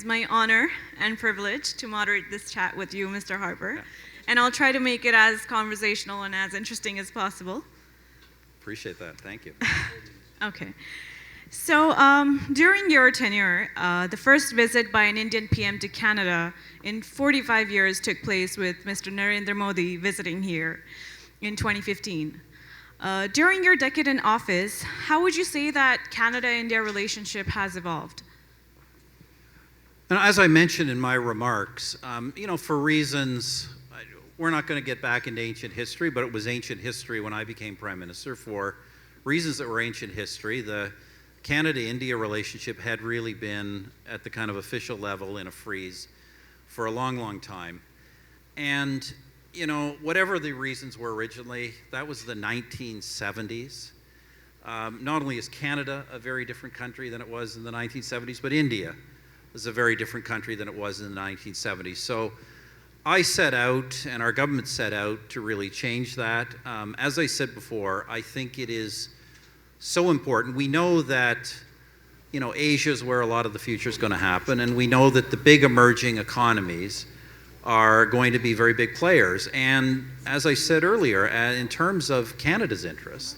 is my honor and privilege to moderate this chat with you, Mr. Harper. Yeah. And I'll try to make it as conversational and as interesting as possible. Appreciate that. Thank you. Okay. So during your tenure, the first visit by an Indian PM to Canada in 45 years took place with Mr. Narendra Modi visiting here in 2015. During your decade in office, how would you say that Canada-India relationship has evolved? And as I mentioned in my remarks, for reasons, we're not going to get back into ancient history, but it was ancient history when I became Prime Minister. For reasons that were ancient history, the Canada-India relationship had really been at the kind of official level in a freeze for a long, long time. And, whatever the reasons were originally, that was the 1970s. Not only is Canada a very different country than it was in the 1970s, but India was a very different country than it was in the 1970s. So I set out, and our government set out, to really change that. As I said before, I think it is so important. We know that, Asia is where a lot of the future is going to happen, and we know that the big emerging economies are going to be very big players. And as I said earlier, in terms of Canada's interest,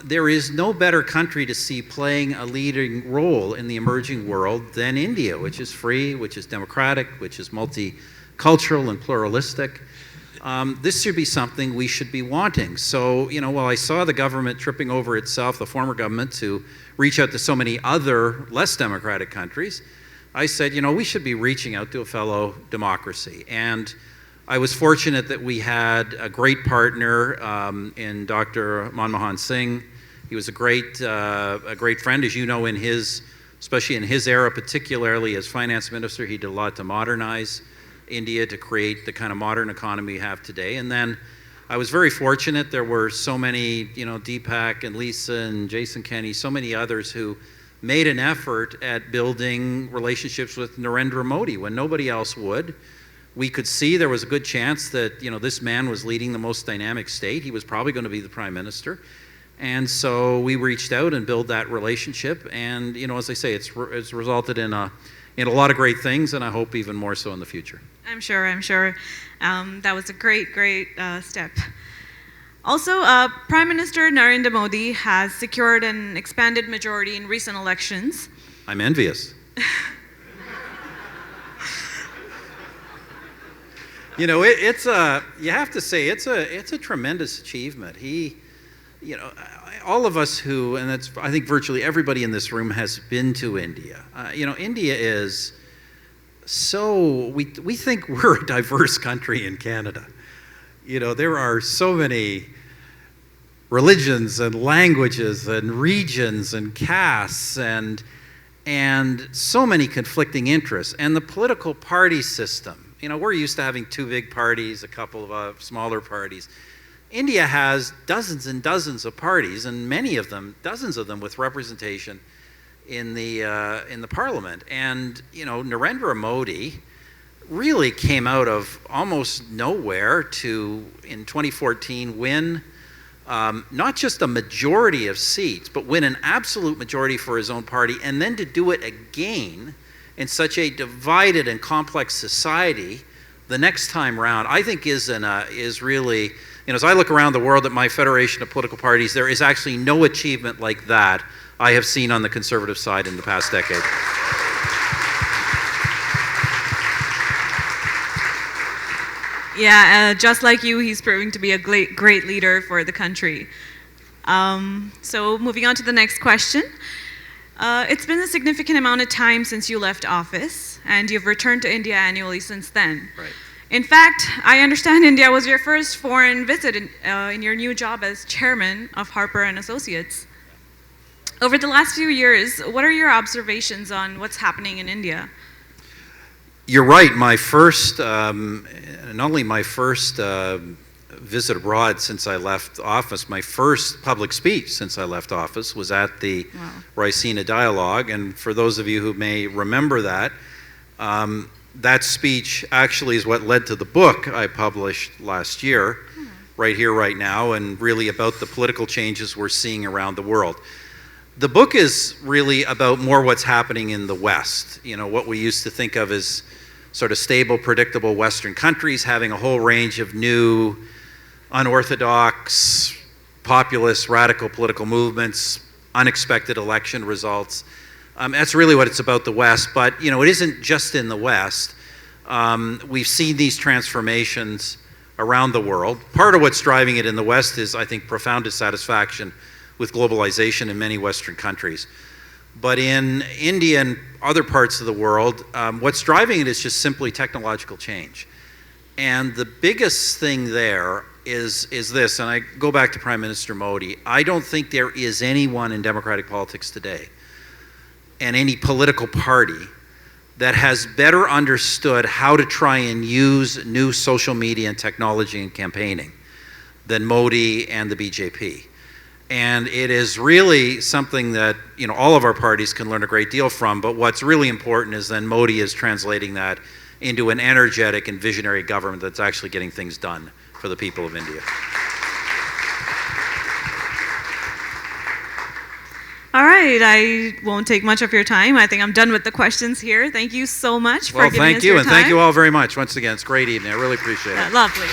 there is no better country to see playing a leading role in the emerging world than India, which is free, which is democratic, which is multicultural and pluralistic. This should be something we should be wanting. So, while I saw the government tripping over itself, the former government, to reach out to so many other less democratic countries, I said, we should be reaching out to a fellow democracy. And I was fortunate that we had a great partner in Dr. Manmohan Singh. He was a great friend, as you know, especially in his era, particularly as finance minister. He did a lot to modernize India, to create the kind of modern economy we have today. And then I was very fortunate. There were so many, Deepak and Lisa and Jason Kenney, so many others who made an effort at building relationships with Narendra Modi when nobody else would. We could see there was a good chance that, this man was leading the most dynamic state. He was probably going to be the prime minister. And so we reached out and built that relationship. And, as I say, it's resulted in a lot of great things, and I hope even more so in the future. I'm sure. That was a great step. Also, Prime Minister Narendra Modi has secured an expanded majority in recent elections. I'm envious. You have to say, it's a tremendous achievement. All of us who, and that's, I think virtually everybody in this room has been to India. India is we think we're a diverse country in Canada. There are so many religions and languages and regions and castes and so many conflicting interests. And the political party system, we're used to having two big parties, a couple of smaller parties. India has dozens and dozens of parties, and many of them, dozens of them, with representation in the parliament. And Narendra Modi really came out of almost nowhere to, in 2014, win not just a majority of seats, but win an absolute majority for his own party, and then to do it again in such a divided and complex society the next time round, I think is really, as I look around the world at my federation of political parties, there is actually no achievement like that I have seen on the Conservative side in the past decade. Yeah, just like you, he's proving to be a great leader for the country. So moving on to the next question. It's been a significant amount of time since you left office, and you've returned to India annually since then. Right. In fact, I understand India was your first foreign visit in your new job as chairman of Harper and Associates. Over the last few years, what are your observations on what's happening in India? You're right. My first, not only my first visit abroad since I left office, my first public speech since I left office was at the Raisina Dialogue. And for those of you who may remember that, that speech actually is what led to the book I published last year, Right Here, Right Now, and really about the political changes we're seeing around the world. The book is really about more what's happening in the West. You know, what we used to think of as sort of stable, predictable Western countries having a whole range of new, unorthodox, populist, radical political movements, unexpected election results. That's really what it's about the West, but you know, it isn't just in the West. We've seen these transformations around the world. Part of what's driving it in the West is, I think, profound dissatisfaction with globalization in many Western countries. But in India and other parts of the world, what's driving it is just simply technological change. And the biggest thing there is this, and I go back to Prime Minister Modi. I don't think there is anyone in democratic politics today, and any political party, that has better understood how to try and use new social media and technology in campaigning than Modi and the BJP. And it is really something that, you know, all of our parties can learn a great deal from, but what's really important is then Modi is translating that into an energetic and visionary government that's actually getting things done for the people of India. All right, I won't take much of your time. I think I'm done with the questions here. Thank you so much for giving us your time. Well, thank you, and thank you all very much. Once again, it's a great evening. I really appreciate it. Lovely.